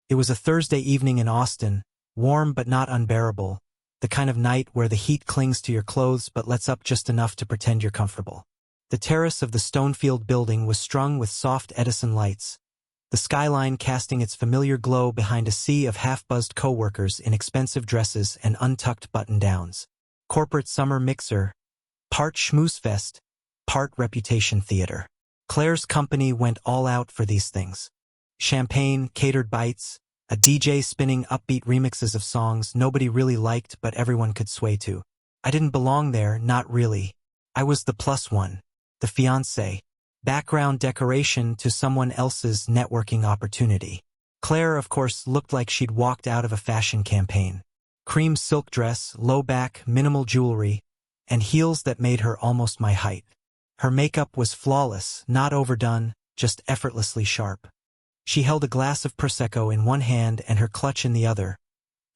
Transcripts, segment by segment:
It was a Thursday evening in Austin, warm but not unbearable, the kind of night where the heat clings to your clothes but lets up just enough to pretend you're comfortable. The terrace of the Stonefield building was strung with soft Edison lights, the skyline casting its familiar glow behind a sea of half-buzzed coworkers in expensive dresses and untucked button-downs. Corporate summer mixer, part schmoozefest, part reputation theater. Claire's company went all out for these things. Champagne, catered bites, a DJ spinning upbeat remixes of songs nobody really liked but everyone could sway to. I didn't belong there, not really. I was the plus one, the fiancé, background decoration to someone else's networking opportunity. Claire, of course, looked like she'd walked out of a fashion campaign. Cream silk dress, low back, minimal jewelry, and heels that made her almost my height. Her makeup was flawless, not overdone, just effortlessly sharp. She held a glass of Prosecco in one hand and her clutch in the other,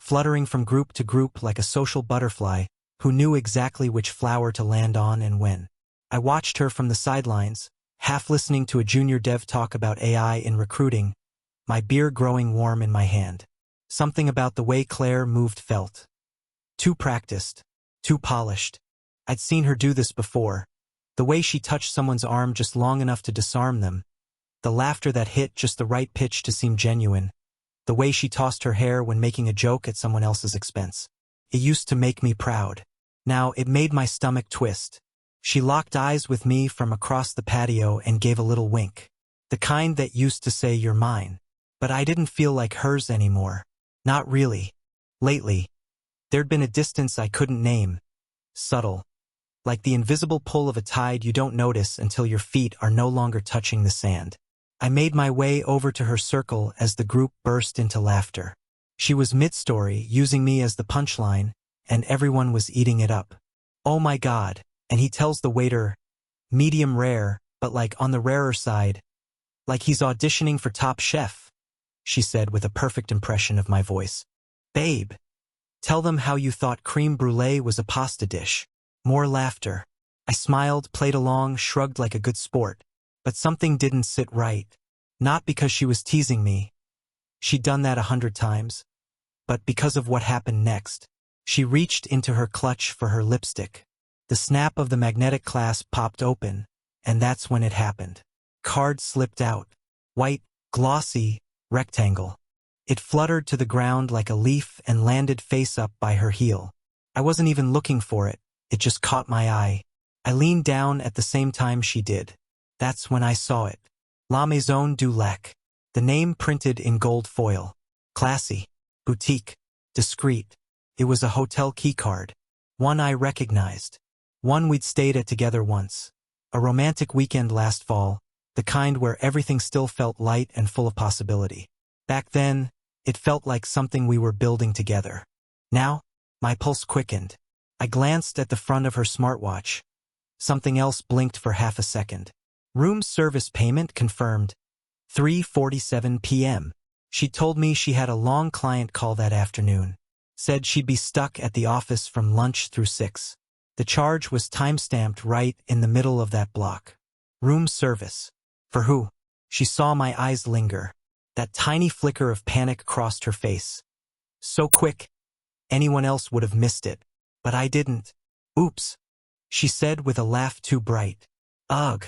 fluttering from group to group like a social butterfly who knew exactly which flower to land on and when. I watched her from the sidelines, half listening to a junior dev talk about AI in recruiting, my beer growing warm in my hand. Something about the way Claire moved felt too practiced, too polished. I'd seen her do this before. The way she touched someone's arm just long enough to disarm them, the laughter that hit just the right pitch to seem genuine, the way she tossed her hair when making a joke at someone else's expense. It used to make me proud. Now it made my stomach twist. She locked eyes with me from across the patio and gave a little wink. The kind that used to say, "You're mine." But I didn't feel like hers anymore. Not really. Lately, there'd been a distance I couldn't name. Subtle. Like the invisible pull of a tide you don't notice until your feet are no longer touching the sand. I made my way over to her circle as the group burst into laughter. She was mid-story, using me as the punchline, and everyone was eating it up. "Oh my God," and he tells the waiter, "medium rare, but like on the rarer side. Like he's auditioning for Top Chef," she said with a perfect impression of my voice. "Babe, tell them how you thought creme brulee was a pasta dish." More laughter. I smiled, played along, shrugged like a good sport. But something didn't sit right. Not because she was teasing me. She'd done that 100 times. But because of what happened next. She reached into her clutch for her lipstick. The snap of the magnetic clasp popped open, and that's when it happened. Card slipped out. White, glossy, rectangle. It fluttered to the ground like a leaf and landed face up by her heel. I wasn't even looking for it. It just caught my eye. I leaned down at the same time she did. That's when I saw it. La Maison du Lac. The name printed in gold foil. Classy. Boutique. Discreet. It was a hotel keycard. One I recognized. One we'd stayed at together once. A romantic weekend last fall, the kind where everything still felt light and full of possibility. Back then, it felt like something we were building together. Now, my pulse quickened. I glanced at the front of her smartwatch. Something else blinked for half a second. Room service payment confirmed. 3:47 p.m. She told me she had a long client call that afternoon. Said she'd be stuck at the office from lunch through 6. The charge was time-stamped right in the middle of that block. Room service. For who? She saw my eyes linger. That tiny flicker of panic crossed her face. So quick, anyone else would have missed it. But I didn't. "Oops," she said with a laugh too bright. "Ugh.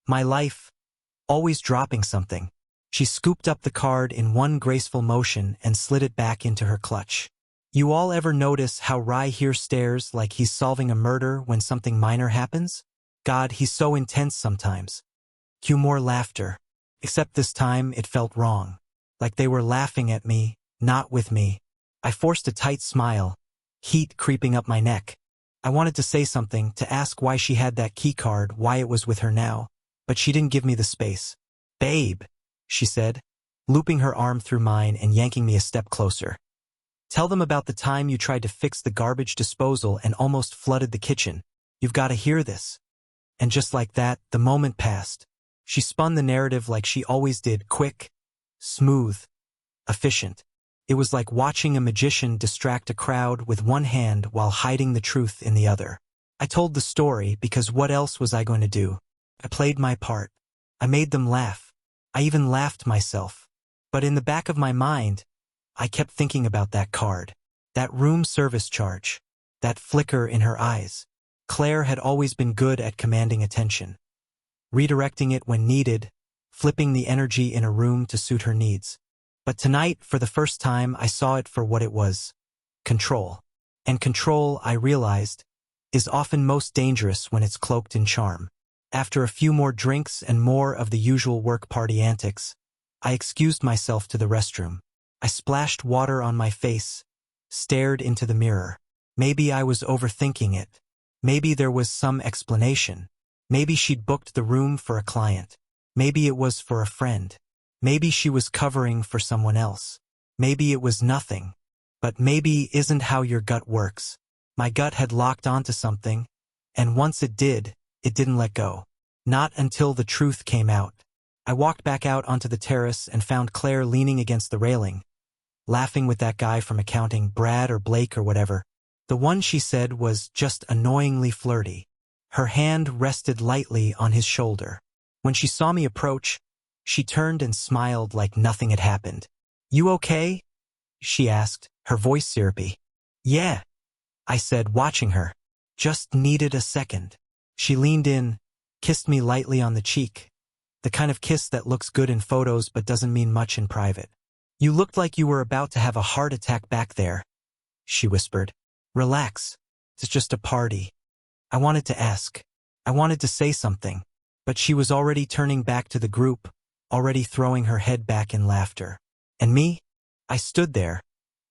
My life. Always dropping something." She scooped up the card in one graceful motion and slid it back into her clutch. You all ever notice how Rai here stares like he's solving a murder when something minor happens? God, he's so intense sometimes. Cue more laughter. Except this time it felt wrong. Like they were laughing at me, not with me. I forced a tight smile. Heat creeping up my neck. I wanted to say something, to ask why she had that key card, why it was with her now, but she didn't give me the space. "Babe," she said, looping her arm through mine and yanking me a step closer. "Tell them about the time you tried to fix the garbage disposal and almost flooded the kitchen. You've got to hear this." And just like that, the moment passed. She spun the narrative like she always did, quick, smooth, efficient. It was like watching a magician distract a crowd with one hand while hiding the truth in the other. I told the story because what else was I going to do? I played my part. I made them laugh. I even laughed myself. But in the back of my mind, I kept thinking about that card. That room service charge. That flicker in her eyes. Claire had always been good at commanding attention. Redirecting it when needed, flipping the energy in a room to suit her needs. But tonight, for the first time, I saw it for what it was. Control. And control, I realized, is often most dangerous when it's cloaked in charm. After a few more drinks and more of the usual work party antics, I excused myself to the restroom. I splashed water on my face, stared into the mirror. Maybe I was overthinking it. Maybe there was some explanation. Maybe she'd booked the room for a client. Maybe it was for a friend. Maybe she was covering for someone else. Maybe it was nothing. But maybe isn't how your gut works. My gut had locked onto something, and once it didn't let go. Not until the truth came out. I walked back out onto the terrace and found Claire leaning against the railing, laughing with that guy from accounting, Brad or Blake or whatever. The one she said was just annoyingly flirty. Her hand rested lightly on his shoulder. When she saw me approach, she turned and smiled like nothing had happened. "You okay?" she asked, her voice syrupy. "Yeah," I said, watching her. "Just needed a second." She leaned in, kissed me lightly on the cheek. The kind of kiss that looks good in photos but doesn't mean much in private. "You looked like you were about to have a heart attack back there," she whispered. "Relax. It's just a party." I wanted to ask. I wanted to say something. But she was already turning back to the group, already throwing her head back in laughter. And me? I stood there,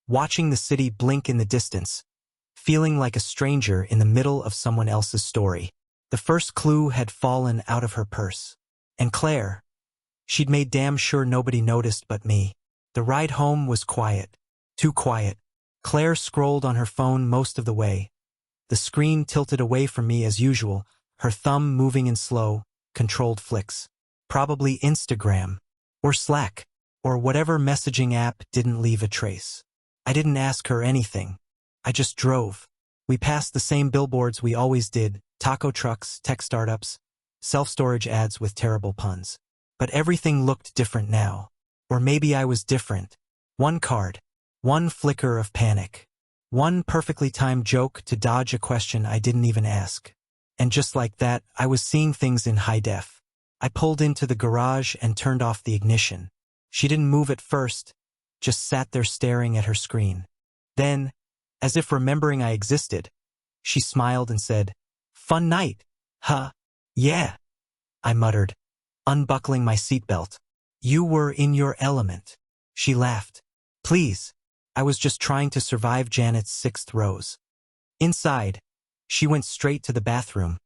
watching the city blink in the distance, feeling like a stranger in the middle of someone else's story. The first clue had fallen out of her purse. And Claire, she'd made damn sure nobody noticed but me. The ride home was quiet. Too quiet. Claire scrolled on her phone most of the way. The screen tilted away from me as usual, her thumb moving in slow, controlled flicks. Probably Instagram, or Slack, or whatever messaging app didn't leave a trace. I didn't ask her anything. I just drove. We passed the same billboards we always did, taco trucks, tech startups, self-storage ads with terrible puns. But everything looked different now. Or maybe I was different. One card. One flicker of panic. One perfectly timed joke to dodge a question I didn't even ask. And just like that, I was seeing things in high def. I pulled into the garage and turned off the ignition. She didn't move at first, just sat there staring at her screen. Then, as if remembering I existed, she smiled and said, "Fun night, huh?" "Yeah," I muttered, unbuckling my seatbelt. "You were in your element." She laughed. "Please, I was just trying to survive Janet's 6th rose." Inside, she went straight to the bathroom,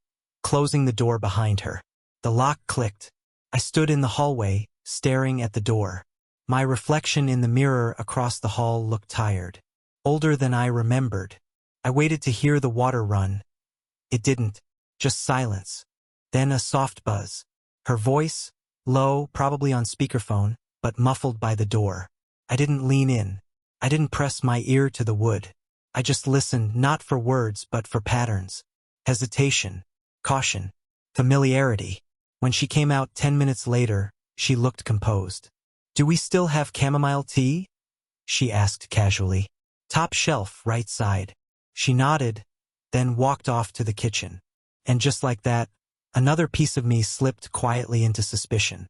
closing the door behind her. The lock clicked. I stood in the hallway, staring at the door. My reflection in the mirror across the hall looked tired. Older than I remembered. I waited to hear the water run. It didn't. Just silence. Then a soft buzz. Her voice, low, probably on speakerphone, but muffled by the door. I didn't lean in. I didn't press my ear to the wood. I just listened, not for words, but for patterns. Hesitation, caution, familiarity. When she came out 10 minutes later, she looked composed. "Do we still have chamomile tea?" she asked casually. "Top shelf, right side." She nodded, then walked off to the kitchen. And just like that, another piece of me slipped quietly into suspicion.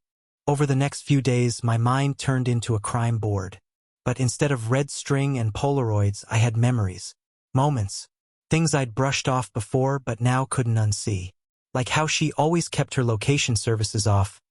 Over the next few days, my mind turned into a crime board. But instead of red string and Polaroids, I had memories. Moments. Things I'd brushed off before but now couldn't unsee. Like how she always kept her location services off.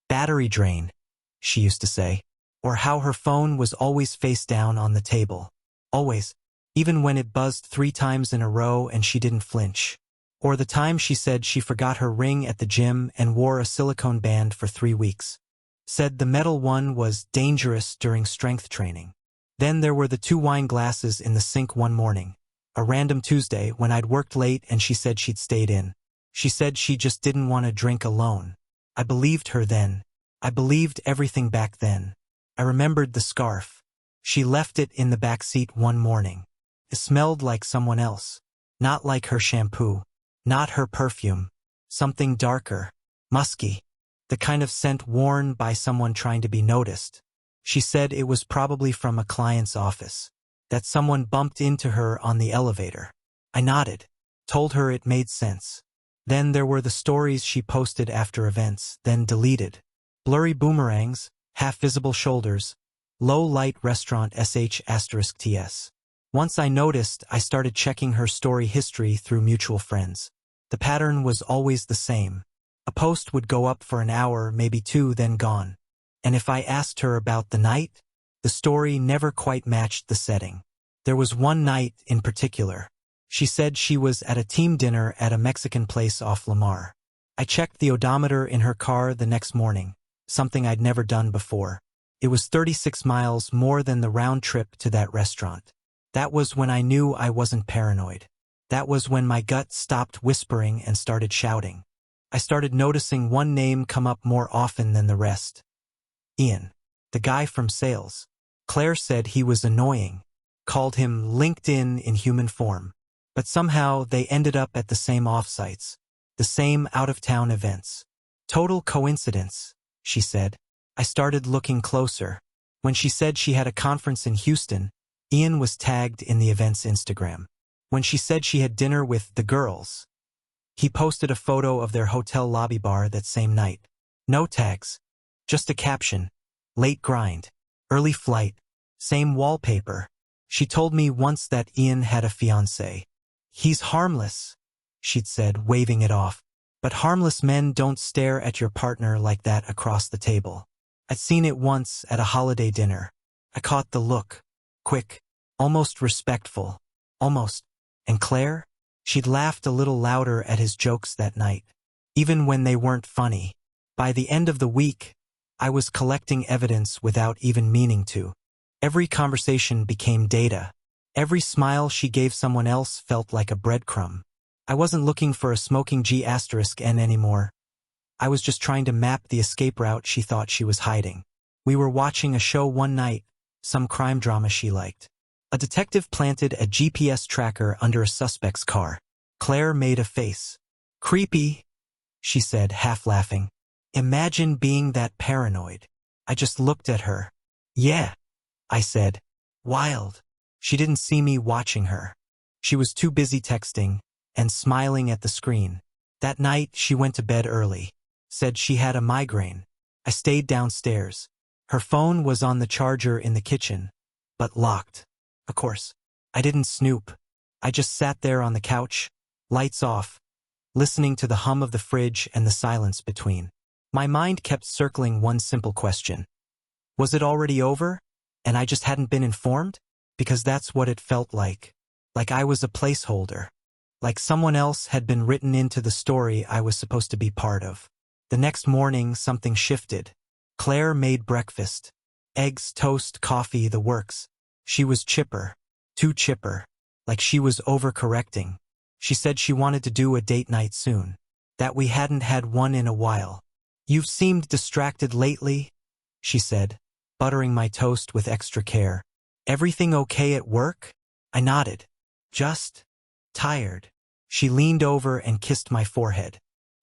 "Battery drain," she used to say. Or how her phone was always face down on the table. Always. Even when it buzzed 3 times in a row and she didn't flinch. Or the time she said she forgot her ring at the gym and wore a silicone band for 3 weeks. Said the metal one was dangerous during strength training. Then there were the 2 wine glasses in the sink one morning. A random Tuesday when I'd worked late and she said she'd stayed in. She said she just didn't want to drink alone. I believed her then. I believed everything back then. I remembered the scarf. She left it in the back seat one morning. It smelled like someone else. Not like her shampoo. Not her perfume. Something darker. Musky. The kind of scent worn by someone trying to be noticed. She said it was probably from a client's office, that someone bumped into her on the elevator. I nodded, told her it made sense. Then there were the stories she posted after events, then deleted. Blurry boomerangs, half-visible shoulders, low-light restaurant sh*ts. Once I noticed, I started checking her story history through mutual friends. The pattern was always the same. A post would go up for an hour, maybe two, then gone. And if I asked her about the night, the story never quite matched the setting. There was one night in particular. She said she was at a team dinner at a Mexican place off Lamar. I checked the odometer in her car the next morning, something I'd never done before. It was 36 miles more than the round trip to that restaurant. That was when I knew I wasn't paranoid. That was when my gut stopped whispering and started shouting. I started noticing one name come up more often than the rest. Ian. The guy from sales. Claire said he was annoying, called him LinkedIn in human form. But somehow they ended up at the same offsites, the same out-of-town events. Total coincidence, she said. I started looking closer. When she said she had a conference in Houston, Ian was tagged in the event's Instagram. When she said she had dinner with the girls, he posted a photo of their hotel lobby bar that same night. No tags. Just a caption. Late grind. Early flight. Same wallpaper. She told me once that Ian had a fiancé. He's harmless, she'd said, waving it off. But harmless men don't stare at your partner like that across the table. I'd seen it once at a holiday dinner. I caught the look. Quick. Almost respectful. Almost. And Claire? She'd laughed a little louder at his jokes that night, even when they weren't funny. By the end of the week, I was collecting evidence without even meaning to. Every conversation became data. Every smile she gave someone else felt like a breadcrumb. I wasn't looking for a smoking G***n anymore. I was just trying to map the escape route she thought she was hiding. We were watching a show one night, some crime drama she liked. A detective planted a GPS tracker under a suspect's car. Claire made a face. Creepy, she said, half laughing. Imagine being that paranoid. I just looked at her. Yeah, I said. Wild. She didn't see me watching her. She was too busy texting and smiling at the screen. That night, she went to bed early. Said she had a migraine. I stayed downstairs. Her phone was on the charger in the kitchen, but locked. Of course, I didn't snoop. I just sat there on the couch, lights off, listening to the hum of the fridge and the silence between. My mind kept circling one simple question. Was it already over, and I just hadn't been informed? Because that's what it felt like. Like I was a placeholder. Like someone else had been written into the story I was supposed to be part of. The next morning, something shifted. Claire made breakfast. Eggs, toast, coffee, the works. She was chipper. Too chipper. Like she was overcorrecting. She said she wanted to do a date night soon. That we hadn't had one in a while. You've seemed distracted lately, she said, buttering my toast with extra care. Everything okay at work? I nodded. Just tired. She leaned over and kissed my forehead.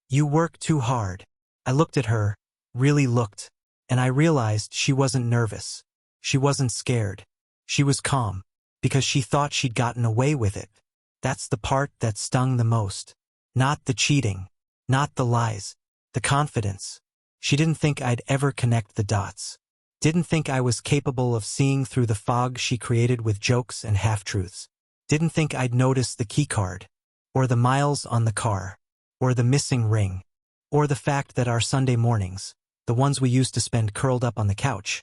You work too hard. I looked at her, really looked, and I realized she wasn't nervous. She wasn't scared. She was calm, because she thought she'd gotten away with it. That's the part that stung the most. Not the cheating, not the lies, the confidence. She didn't think I'd ever connect the dots. Didn't think I was capable of seeing through the fog she created with jokes and half-truths. Didn't think I'd notice the keycard, or the miles on the car, or the missing ring, or the fact that our Sunday mornings, the ones we used to spend curled up on the couch,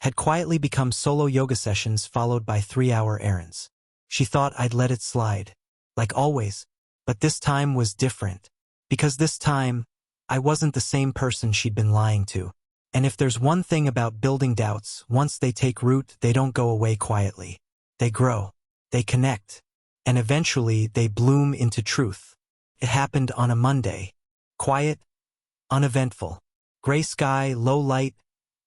had quietly become solo yoga sessions followed by 3-hour errands. She thought I'd let it slide, like always, but this time was different, because this time, I wasn't the same person she'd been lying to. And if there's one thing about building doubts, once they take root, they don't go away quietly. They grow, they connect, and eventually they bloom into truth. It happened on a Monday. Quiet, uneventful. Gray sky, low light,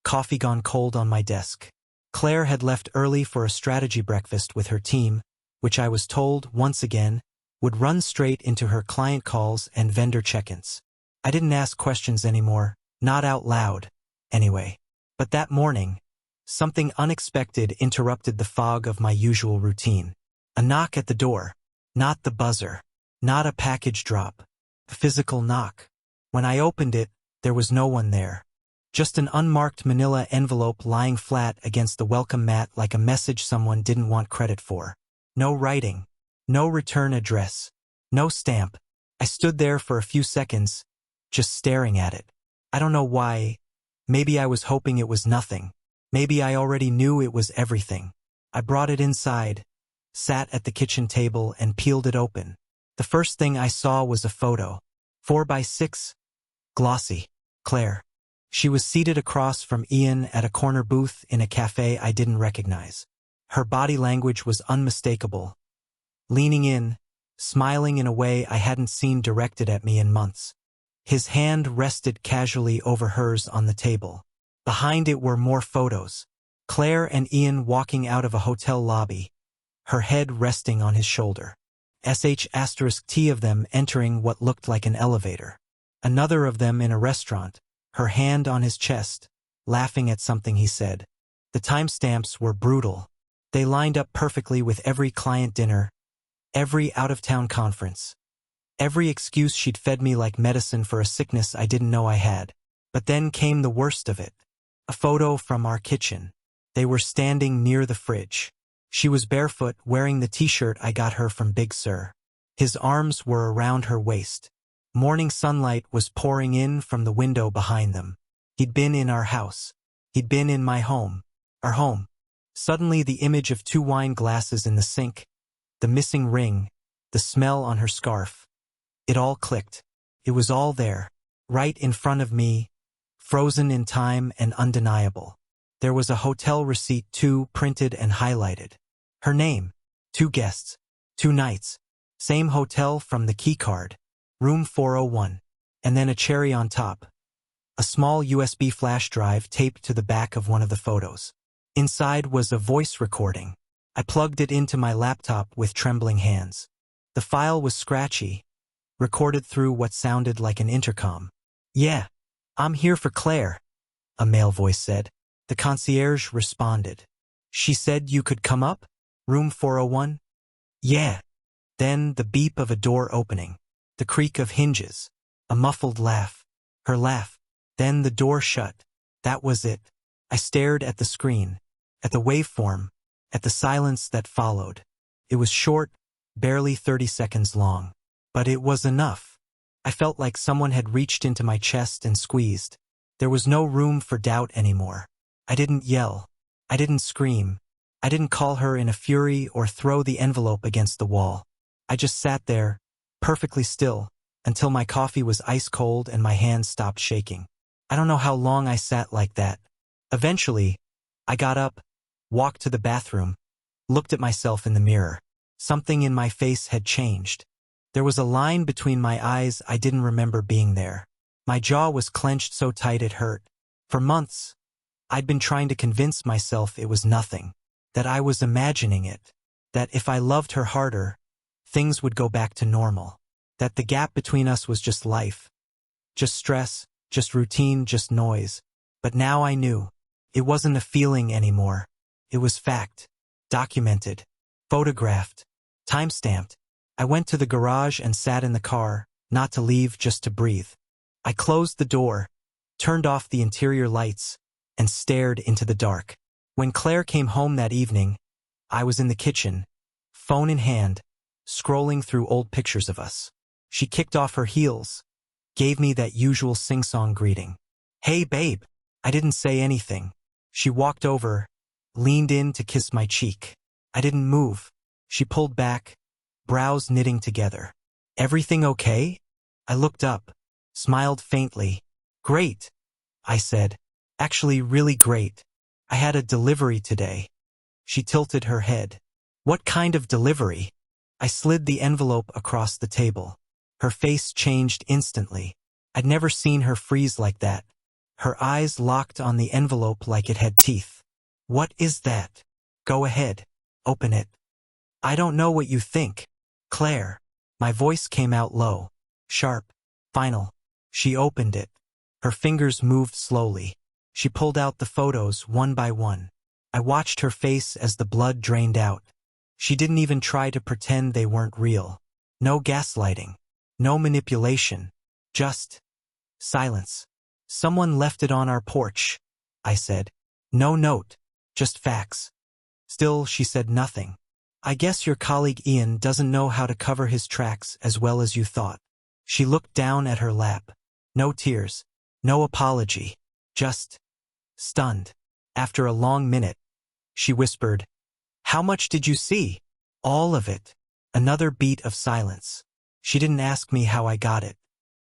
coffee gone cold on my desk. Claire had left early for a strategy breakfast with her team, which I was told, once again, would run straight into her client calls and vendor check-ins. I didn't ask questions anymore, not out loud, anyway. But that morning, something unexpected interrupted the fog of my usual routine. A knock at the door. Not the buzzer. Not a package drop. A physical knock. When I opened it, there was no one there. Just an unmarked manila envelope lying flat against the welcome mat like a message someone didn't want credit for. No writing. No return address. No stamp. I stood there for a few seconds, just staring at it. I don't know why. Maybe I was hoping it was nothing. Maybe I already knew it was everything. I brought it inside, sat at the kitchen table and peeled it open. The first thing I saw was a photo. 4x6. Glossy. Claire. She was seated across from Ian at a corner booth in a cafe I didn't recognize. Her body language was unmistakable. Leaning in, smiling in a way I hadn't seen directed at me in months. His hand rested casually over hers on the table. Behind it were more photos. Claire and Ian walking out of a hotel lobby, her head resting on his shoulder. *T of them entering what looked like an elevator. Another of them in a restaurant, her hand on his chest, laughing at something he said. The timestamps were brutal. They lined up perfectly with every client dinner, every out-of-town conference, every excuse she'd fed me like medicine for a sickness I didn't know I had. But then came the worst of it. A photo from our kitchen. They were standing near the fridge. She was barefoot, wearing the t-shirt I got her from Big Sir. His arms were around her waist. Morning sunlight was pouring in from the window behind them. He'd been in our house. He'd been in my home. Our home. Suddenly the image of 2 wine glasses in the sink, the missing ring, the smell on her scarf. It all clicked. It was all there, right in front of me, frozen in time and undeniable. There was a hotel receipt too, printed and highlighted. Her name, 2 guests, 2 nights, same hotel from the keycard, room 401, and then a cherry on top. A small USB flash drive taped to the back of one of the photos. Inside was a voice recording. I plugged it into my laptop with trembling hands. The file was scratchy, recorded through what sounded like an intercom. "Yeah, I'm here for Claire," a male voice said. The concierge responded. "She said you could come up? Room 401? Yeah." Then the beep of a door opening. The creak of hinges. A muffled laugh. Her laugh. Then the door shut. That was it. I stared at the screen, at the waveform, at the silence that followed. It was short, barely 30 seconds long. But it was enough. I felt like someone had reached into my chest and squeezed. There was no room for doubt anymore. I didn't yell. I didn't scream. I didn't call her in a fury or throw the envelope against the wall. I just sat there, perfectly still, until my coffee was ice cold and my hands stopped shaking. I don't know how long I sat like that. Eventually, I got up, walked to the bathroom, looked at myself in the mirror. Something in my face had changed. There was a line between my eyes I didn't remember being there. My jaw was clenched so tight it hurt. For months, I'd been trying to convince myself it was nothing, that I was imagining it, that if I loved her harder, things would go back to normal, that the gap between us was just life, just stress, just routine, just noise. But now I knew. It wasn't a feeling anymore. It was fact, documented, photographed, time-stamped. I went to the garage and sat in the car, not to leave, just to breathe. I closed the door, turned off the interior lights, and stared into the dark. When Claire came home that evening, I was in the kitchen, phone in hand, scrolling through old pictures of us. She kicked off her heels, gave me that usual sing-song greeting. "Hey, babe." I didn't say anything. She walked over, leaned in to kiss my cheek. I didn't move. She pulled back, brows knitting together. "Everything okay?" I looked up, smiled faintly. "Great," I said. "Actually, really great. I had a delivery today." She tilted her head. "What kind of delivery?" I slid the envelope across the table. Her face changed instantly. I'd never seen her freeze like that. Her eyes locked on the envelope like it had teeth. "What is that?" "Go ahead. Open it." "I don't know what you think, Claire." My voice came out low, sharp, final. She opened it. Her fingers moved slowly. She pulled out the photos one by one. I watched her face as the blood drained out. She didn't even try to pretend they weren't real. No gaslighting. No manipulation. Just silence. Someone left it on our porch, I said. No note. Just facts. Still, she said nothing. I guess your colleague Ian doesn't know how to cover his tracks as well as you thought. She looked down at her lap. No tears. No apology. Just stunned. After a long minute, she whispered, "How much did you see?" "All of it." Another beat of silence. She didn't ask me how I got it.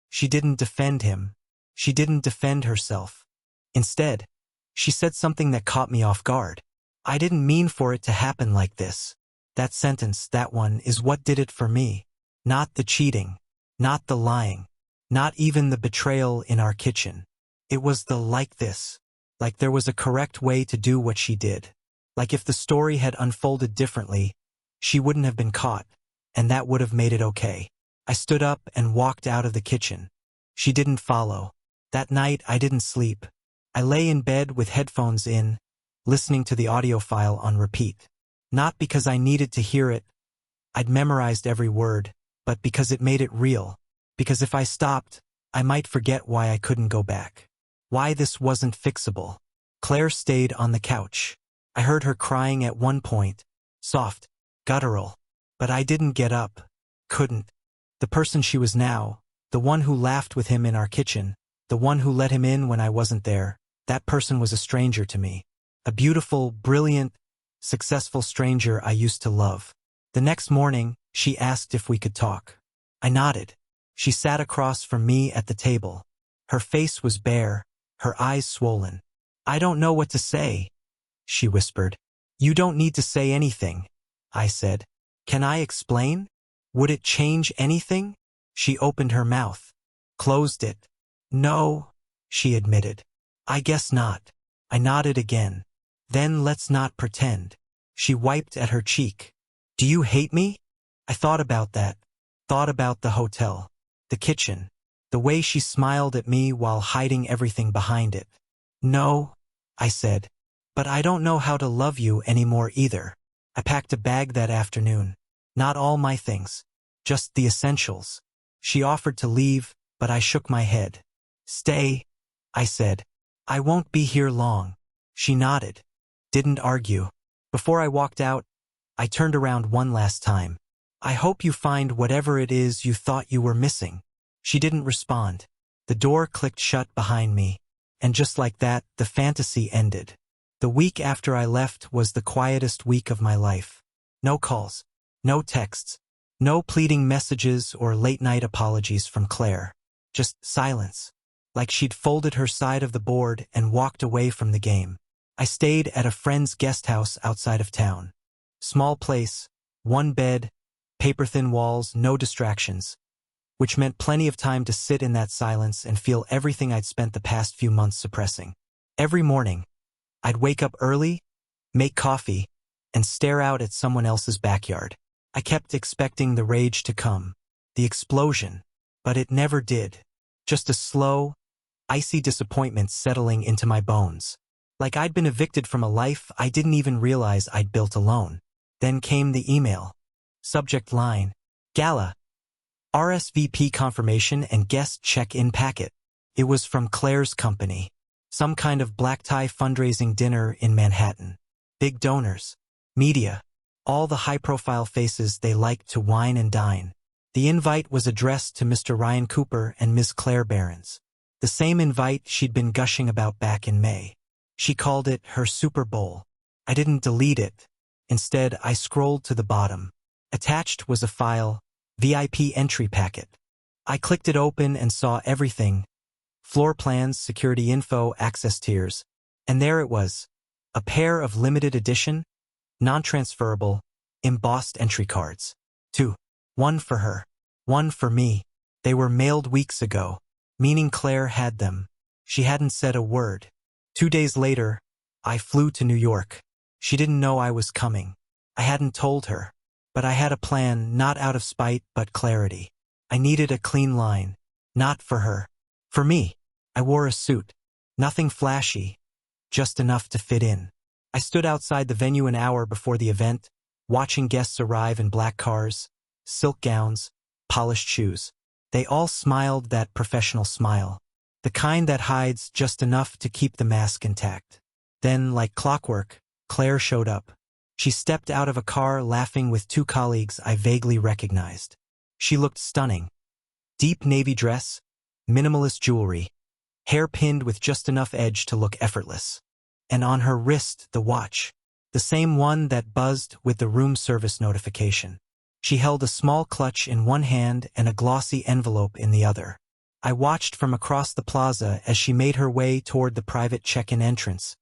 She didn't defend him. She didn't defend herself. Instead, she said something that caught me off guard. "I didn't mean for it to happen like this." That sentence, that one, is what did it for me. Not the cheating. Not the lying. Not even the betrayal in our kitchen. It was the like this. Like there was a correct way to do what she did. Like if the story had unfolded differently, she wouldn't have been caught, and that would have made it okay. I stood up and walked out of the kitchen. She didn't follow. That night I didn't sleep. I lay in bed with headphones in, listening to the audio file on repeat. Not because I needed to hear it, I'd memorized every word, but because it made it real. Because if I stopped, I might forget why I couldn't go back. Why this wasn't fixable. Claire stayed on the couch. I heard her crying at one point, soft, guttural. But I didn't get up. Couldn't. The person she was now, the one who laughed with him in our kitchen, the one who let him in when I wasn't there, that person was a stranger to me. A beautiful, brilliant, successful stranger I used to love. The next morning, she asked if we could talk. I nodded. She sat across from me at the table. Her face was bare, her eyes swollen. "I don't know what to say," she whispered. "You don't need to say anything," I said. "Can I explain? Would it change anything?" She opened her mouth. Closed it. "No," she admitted. "I guess not." I nodded again. "Then let's not pretend." She wiped at her cheek. "Do you hate me?" I thought about that. Thought about the hotel. The kitchen. The way she smiled at me while hiding everything behind it. "No," I said. "But I don't know how to love you anymore either." I packed a bag that afternoon. Not all my things. Just the essentials. She offered to leave, but I shook my head. "Stay," I said. "I won't be here long." She nodded. Didn't argue. Before I walked out, I turned around one last time. "I hope you find whatever it is you thought you were missing." She didn't respond. The door clicked shut behind me. And just like that, the fantasy ended. The week after I left was the quietest week of my life. No calls. No texts. No pleading messages or late-night apologies from Claire. Just silence. Like she'd folded her side of the board and walked away from the game. I stayed at a friend's guest house outside of town. Small place, one bed, paper-thin walls, no distractions. Which meant plenty of time to sit in that silence and feel everything I'd spent the past few months suppressing. Every morning, I'd wake up early, make coffee, and stare out at someone else's backyard. I kept expecting the rage to come, the explosion, but it never did. Just a slow, icy disappointment settling into my bones. Like I'd been evicted from a life I didn't even realize I'd built alone. Then came the email. Subject line, "Gala. RSVP confirmation and guest check-in packet." It was from Claire's company. Some kind of black tie fundraising dinner in Manhattan. Big donors. Media. All the high-profile faces they liked to wine and dine. The invite was addressed to Mr. Ryan Cooper and Ms. Claire Behrens. The same invite she'd been gushing about back in May. She called it her Super Bowl. I didn't delete it. Instead, I scrolled to the bottom. Attached was a file, VIP entry packet. I clicked it open and saw everything. Floor plans, security info, access tiers. And there it was. A pair of limited edition, non-transferable, embossed entry cards. 2. One for her. One for me. They were mailed weeks ago, meaning Claire had them. She hadn't said a word. 2 days later, I flew to New York. She didn't know I was coming. I hadn't told her. But I had a plan, not out of spite, but clarity. I needed a clean line. Not for her. For me. I wore a suit. Nothing flashy. Just enough to fit in. I stood outside the venue an hour before the event, watching guests arrive in black cars, silk gowns, polished shoes. They all smiled that professional smile, the kind that hides just enough to keep the mask intact. Then, like clockwork, Claire showed up. She stepped out of a car laughing with two colleagues I vaguely recognized. She looked stunning. Deep navy dress, minimalist jewelry, hair pinned with just enough edge to look effortless. And on her wrist, the watch, the same one that buzzed with the room service notification. She held a small clutch in one hand and a glossy envelope in the other. I watched from across the plaza as she made her way toward the private check-in entrance,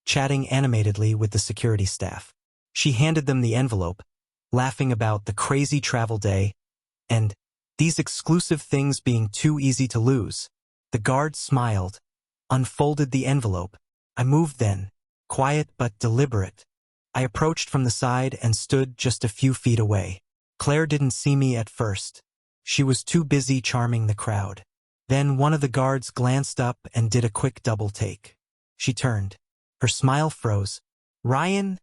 chatting animatedly with the security staff. She handed them the envelope, laughing about the crazy travel day and these exclusive things being too easy to lose. The guard smiled, unfolded the envelope. I moved then, quiet but deliberate. I approached from the side and stood just a few feet away. Claire didn't see me at first. She was too busy charming the crowd. Then one of the guards glanced up and did a quick double take. She turned. Her smile froze. "Ryan?"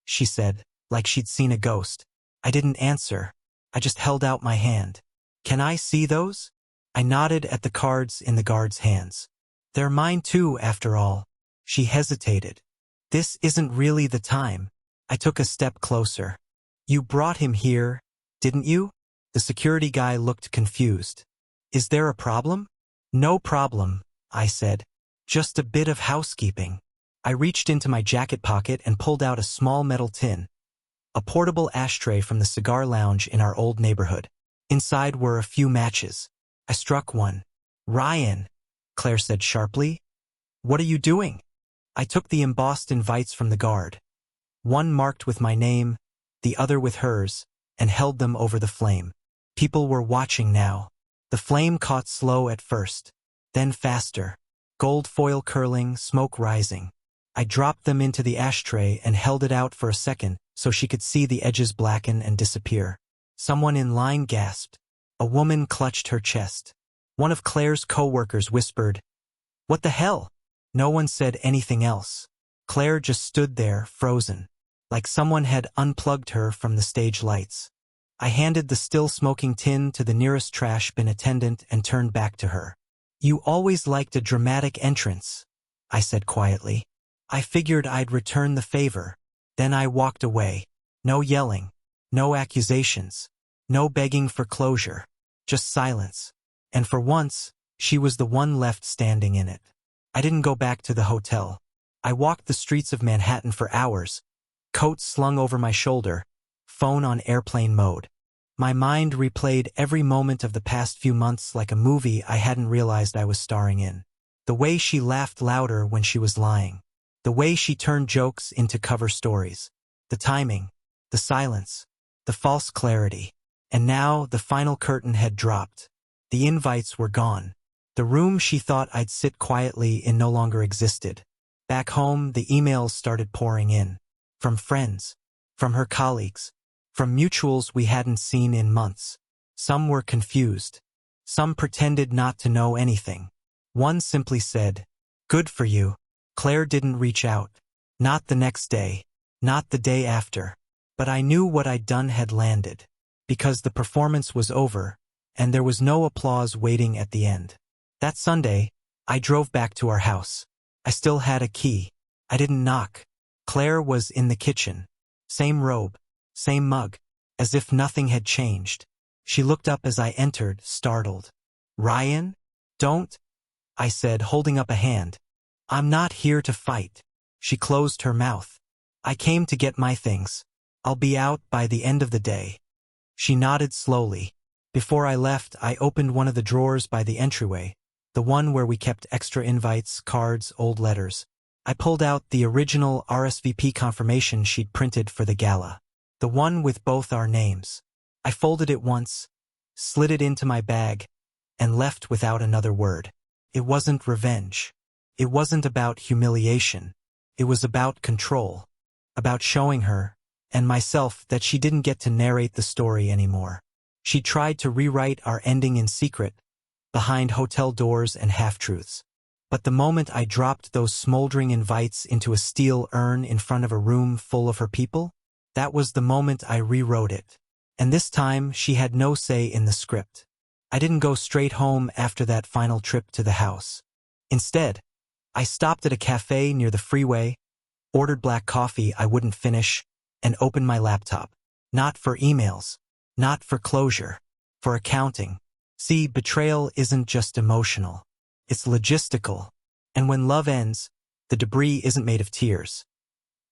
she said, like she'd seen a ghost. I didn't answer. I just held out my hand. "Can I see those?" I nodded at the cards in the guard's hands. "They're mine too, after all." She hesitated. "This isn't really the time." I took a step closer. "You brought him here, didn't you?" The security guy looked confused. "Is there a problem?" "No problem," I said. "Just a bit of housekeeping." I reached into my jacket pocket and pulled out a small metal tin, a portable ashtray from the cigar lounge in our old neighborhood. Inside were a few matches. I struck one. "Ryan," Claire said sharply. "What are you doing?" I took the embossed invites from the guard, one marked with my name, the other with hers, and held them over the flame. People were watching now. The flame caught slow at first, then faster, gold foil curling, smoke rising. I dropped them into the ashtray and held it out for a second so she could see the edges blacken and disappear. Someone in line gasped. A woman clutched her chest. One of Claire's co-workers whispered, "What the hell?" No one said anything else. Claire just stood there, frozen, like someone had unplugged her from the stage lights. I handed the still smoking tin to the nearest trash bin attendant and turned back to her. "You always liked a dramatic entrance," I said quietly. I figured I'd return the favor. Then I walked away. No yelling, no accusations, no begging for closure, just silence. And for once, she was the one left standing in it. I didn't go back to the hotel. I walked the streets of Manhattan for hours, coat slung over my shoulder, phone on airplane mode. My mind replayed every moment of the past few months like a movie I hadn't realized I was starring in. The way she laughed louder when she was lying. The way she turned jokes into cover stories. The timing, the silence, the false clarity. And now the final curtain had dropped. The invites were gone. The room she thought I'd sit quietly in no longer existed. Back home, the emails started pouring in. From friends, from her colleagues, from mutuals we hadn't seen in months. Some were confused. Some pretended not to know anything. One simply said, "Good for you." Claire didn't reach out. Not the next day. Not the day after. But I knew what I'd done had landed. Because the performance was over, and there was no applause waiting at the end. That Sunday, I drove back to our house. I still had a key. I didn't knock. Claire was in the kitchen. Same robe, same mug, as if nothing had changed. She looked up as I entered, startled. "Ryan? Don't," I said, holding up a hand. "I'm not here to fight." She closed her mouth. "I came to get my things. I'll be out by the end of the day." She nodded slowly. Before I left, I opened one of the drawers by the entryway, the one where we kept extra invites, cards, old letters. I pulled out the original RSVP confirmation she'd printed for the gala, the one with both our names. I folded it once, slid it into my bag, and left without another word. It wasn't revenge. It wasn't about humiliation. It was about control, about showing her, and myself, that she didn't get to narrate the story anymore. She tried to rewrite our ending in secret, behind hotel doors and half-truths. But the moment I dropped those smoldering invites into a steel urn in front of a room full of her people, that was the moment I rewrote it. And this time, she had no say in the script. I didn't go straight home after that final trip to the house. Instead, I stopped at a cafe near the freeway, ordered black coffee I wouldn't finish, and opened my laptop. Not for emails, not for closure, for accounting. See, betrayal isn't just emotional. It's logistical. And when love ends, the debris isn't made of tears.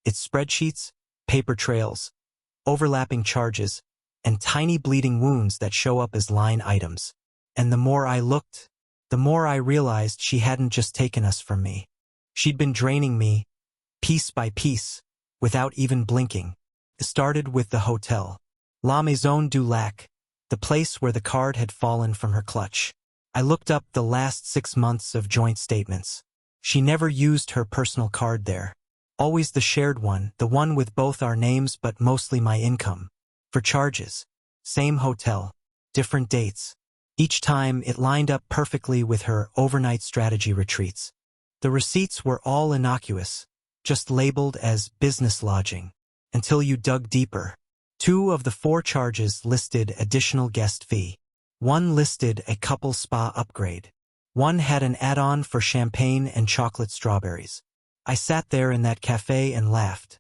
It's spreadsheets, paper trails, overlapping charges, and tiny bleeding wounds that show up as line items. And the more I looked, the more I realized she hadn't just taken us from me. She'd been draining me, piece by piece, without even blinking. It started with the hotel. La Maison du Lac, the place where the card had fallen from her clutch. I looked up the last 6 months of joint statements. She never used her personal card there. Always the shared one, the one with both our names but mostly my income. For charges, same hotel, different dates. Each time it lined up perfectly with her overnight strategy retreats. The receipts were all innocuous, just labeled as business lodging. Until you dug deeper. 2 of the 4 charges listed additional guest fee. 1 listed a couple spa upgrade. 1 had an add-on for champagne and chocolate strawberries. I sat there in that cafe and laughed.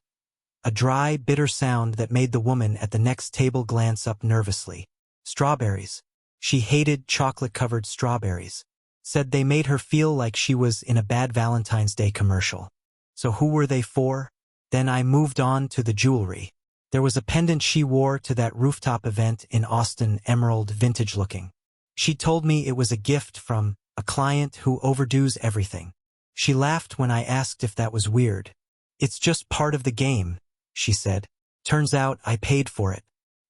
A dry, bitter sound that made the woman at the next table glance up nervously. Strawberries. She hated chocolate-covered strawberries. Said they made her feel like she was in a bad Valentine's Day commercial. So who were they for? Then I moved on to the jewelry. There was a pendant she wore to that rooftop event in Austin, emerald vintage looking. She told me it was a gift from a client who overdoes everything. She laughed when I asked if that was weird. It's just part of the game, she said. Turns out I paid for it.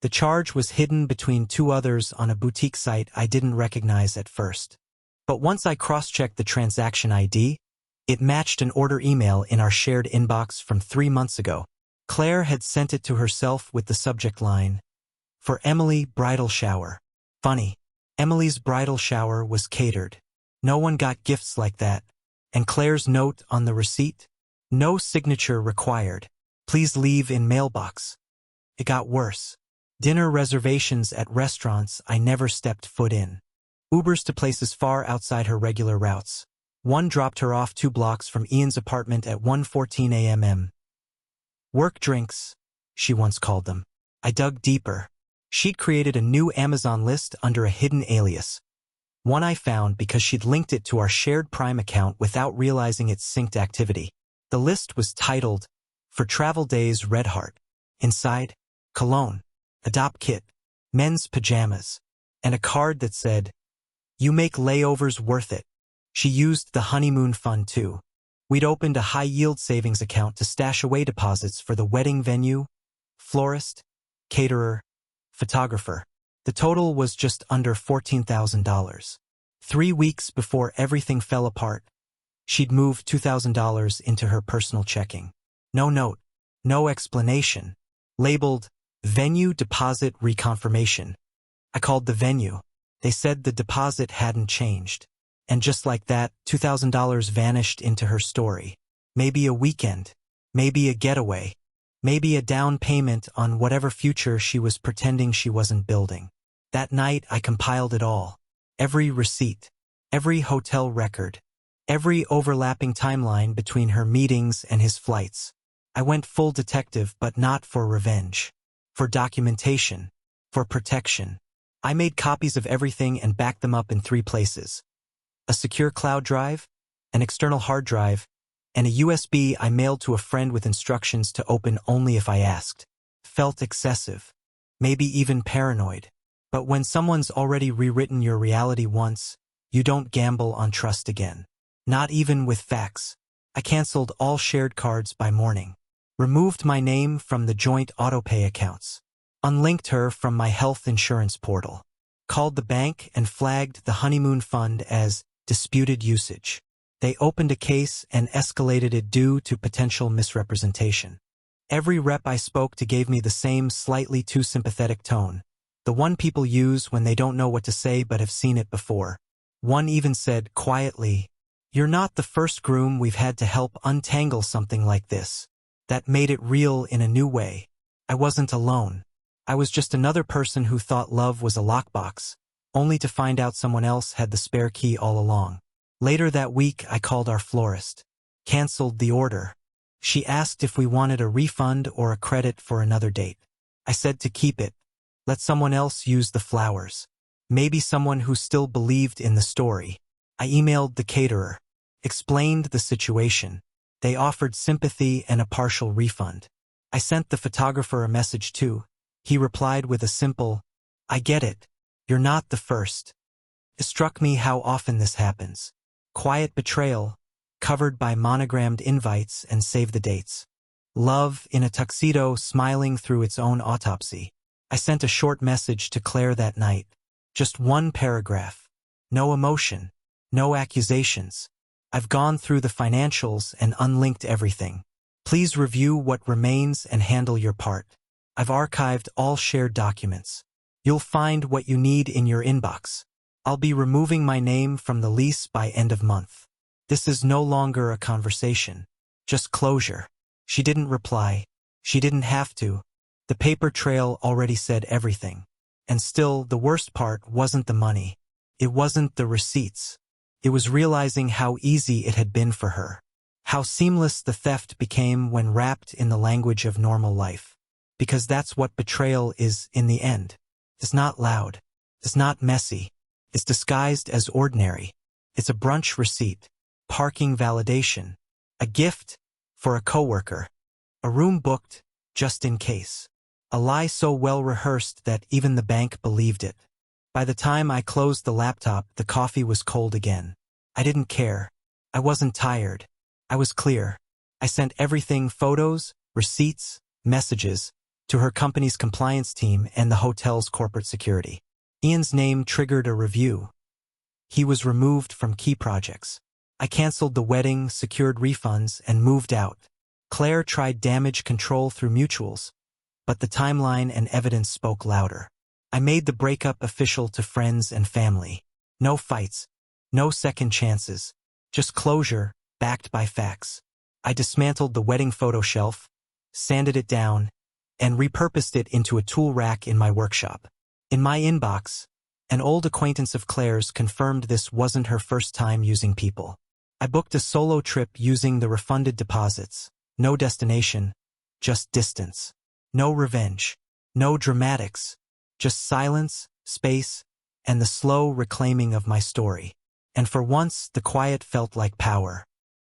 The charge was hidden between 2 others on a boutique site I didn't recognize at first. But once I cross-checked the transaction ID, it matched an order email in our shared inbox from 3 months ago. Claire had sent it to herself with the subject line, "For Emily, bridal shower." Funny. Emily's bridal shower was catered. No one got gifts like that. And Claire's note on the receipt? No signature required. Please leave in mailbox. It got worse. Dinner reservations at restaurants I never stepped foot in. Ubers to places far outside her regular routes. One dropped her off 2 blocks from Ian's apartment at 1:14 a.m. Work drinks, she once called them. I dug deeper. She'd created a new Amazon list under a hidden alias. One I found because she'd linked it to our shared Prime account without realizing its synced activity. The list was titled, "For Travel Days Red Heart." Inside, cologne, adopt kit, men's pajamas, and a card that said, "You make layovers worth it." She used the honeymoon fund too. We'd opened a high-yield savings account to stash away deposits for the wedding venue, florist, caterer, photographer. The total was just under $14,000. 3 weeks before everything fell apart, she'd moved $2,000 into her personal checking. No note, no explanation. Labeled, "Venue Deposit Reconfirmation." I called the venue. They said the deposit hadn't changed. And just like that, $2,000 vanished into her story. Maybe a weekend. Maybe a getaway. Maybe a down payment on whatever future she was pretending she wasn't building. That night, I compiled it all. Every receipt. Every hotel record. Every overlapping timeline between her meetings and his flights. I went full detective, but not for revenge. For documentation. For protection. I made copies of everything and backed them up in 3 places. A secure cloud drive, an external hard drive, and a USB I mailed to a friend with instructions to open only if I asked. Felt excessive. Maybe even paranoid. But when someone's already rewritten your reality once, you don't gamble on trust again. Not even with facts. I canceled all shared cards by morning. Removed my name from the joint autopay accounts. Unlinked her from my health insurance portal. Called the bank and flagged the honeymoon fund as disputed usage. They opened a case and escalated it due to potential misrepresentation. Every rep I spoke to gave me the same slightly too sympathetic tone. The one people use when they don't know what to say but have seen it before. One even said, quietly, You're not the first groom we've had to help untangle something like this. That made it real in a new way. I wasn't alone. I was just another person who thought love was a lockbox, only to find out someone else had the spare key all along. Later that week, I called our florist. Canceled the order. She asked if we wanted a refund or a credit for another date. I said to keep it. Let someone else use the flowers. Maybe someone who still believed in the story. I emailed the caterer. Explained the situation. They offered sympathy and a partial refund. I sent the photographer a message too. He replied with a simple, "I get it. You're not the first." It struck me how often this happens. Quiet betrayal, covered by monogrammed invites and save the dates. Love in a tuxedo smiling through its own autopsy. I sent a short message to Claire that night. Just one paragraph. No emotion. No accusations. I've gone through the financials and unlinked everything. Please review what remains and handle your part. I've archived all shared documents. You'll find what you need in your inbox. I'll be removing my name from the lease by end of month. This is no longer a conversation. Just closure. She didn't reply. She didn't have to. The paper trail already said everything. And still, the worst part wasn't the money. It wasn't the receipts. It was realizing how easy it had been for her. How seamless the theft became when wrapped in the language of normal life. Because that's what betrayal is in the end. It's not loud. It's not messy. It's disguised as ordinary. It's a brunch receipt, parking validation, a gift for a coworker, a room booked just in case. A lie so well rehearsed that even the bank believed it. By the time I closed the laptop, the coffee was cold again. I didn't care. I wasn't tired. I was clear. I sent everything, photos, receipts, messages, to her company's compliance team and the hotel's corporate security. Ian's name triggered a review. He was removed from key projects. I canceled the wedding, secured refunds, and moved out. Claire tried damage control through mutuals, but the timeline and evidence spoke louder. I made the breakup official to friends and family. No fights, no second chances, just closure, backed by facts. I dismantled the wedding photo shelf, sanded it down, and repurposed it into a tool rack in my workshop. In my inbox, an old acquaintance of Claire's confirmed this wasn't her first time using people. I booked a solo trip using the refunded deposits. No destination, just distance. No revenge, no dramatics. Just silence, space, and the slow reclaiming of my story. And for once, the quiet felt like power.